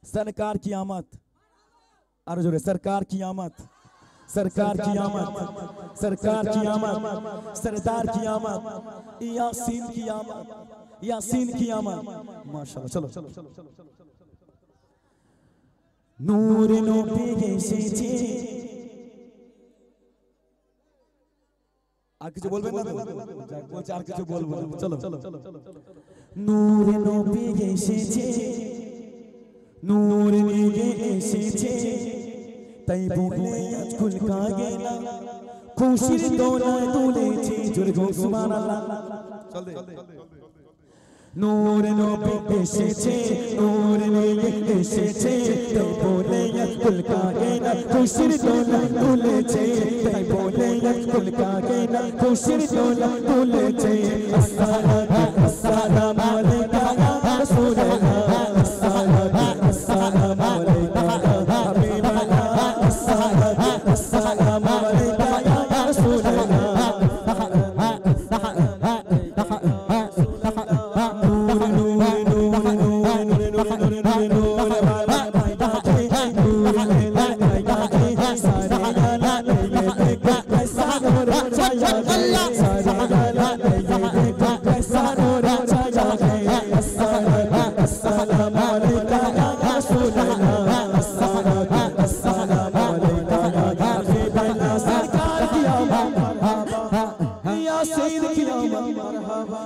सरकार की आमद, और जोरे सरकार की आमद, सरकार की आमद, सरकार की आमद, सरदार की आमद, यासीन की आमद, यासीन की आमद। माशाल्लाह। चलो नूर नबी এসেছে, আর কিছু বলবেন না তো? বলছে আর কিছু বলবো না। চলো নূর নবী এসেছে, নূর নিয়ে এসেছে, তাই বলে আজ খুলকা গেলা, খুশির দোলায় দুলেছে, জোরে গো সুবহানাল্লাহ। চল দে। নূর নবী এসেছে, নূর নিয়ে এসেছে, তাই বলে আজ খুলকা গেলা, খুশির দোলায় দুলেছে, তাই বলে আজ খুলকা গেলা, খুশির দোলায় দুলেছে। আসসালামু আলাইকা ইয়া রাসূলুল্লাহ, আসসালামু আলাইকা ইয়া হাবিবাল্লাহ, আসসালামু আলাইকা ইয়া রাসূলুল্লাহ।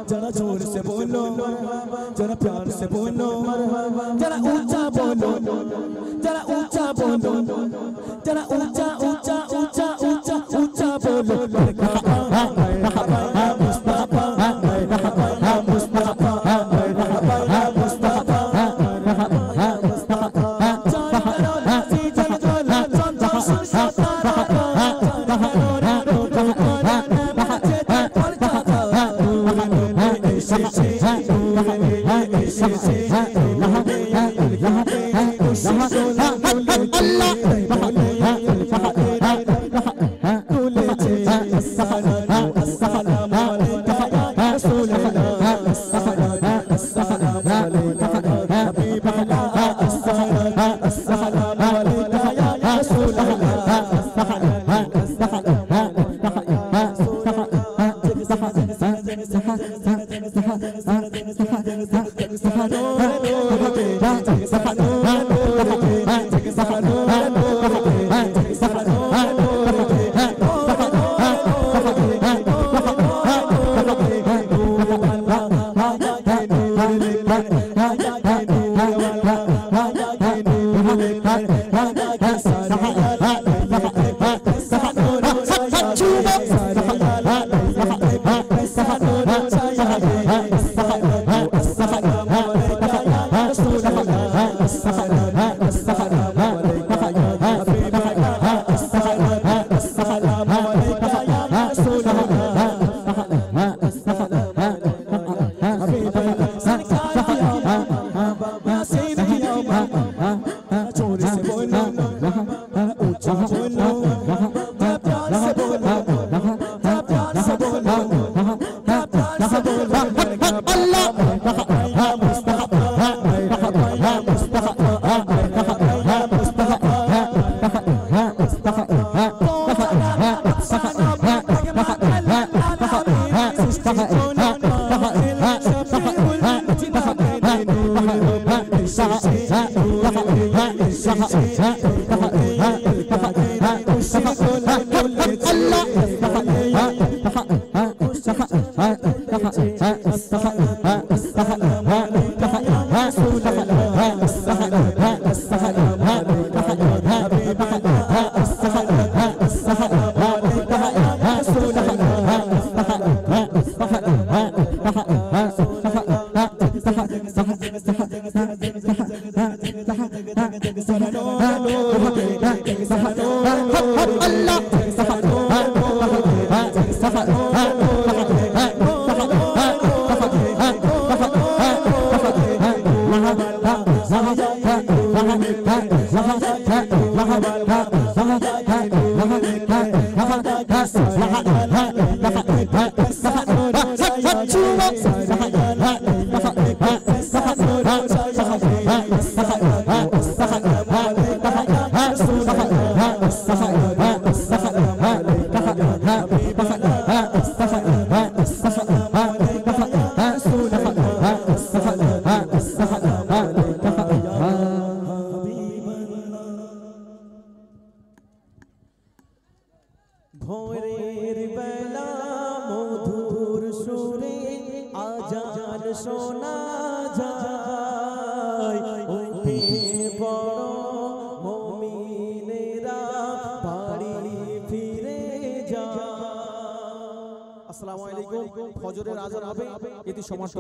जरा जोर से बोलो, जरा प्यार से बोलो, जरा ऊंचा बोलो, जरा ऊंचा बोलो, जरा ऊंचा ऊंचा ऊंचा ऊंचा ऊंचा बोलो। मरहबा या मुस्तफा, मरहबा या मुस्तफा, मरहबा या मुस्तफा, मरहबा या मुस्तफा। जान करो लाजी जन जोला, जान जोश सतारा, जान करो रोको कोना ने मुझे तोड़ जाता। শোনা যায় ওই বড় মুমিনেরা বাড়ি ফিরে যায়। আসসালামু আলাইকুম। ফজরের আজান হবে, এটি সমাপ্ত।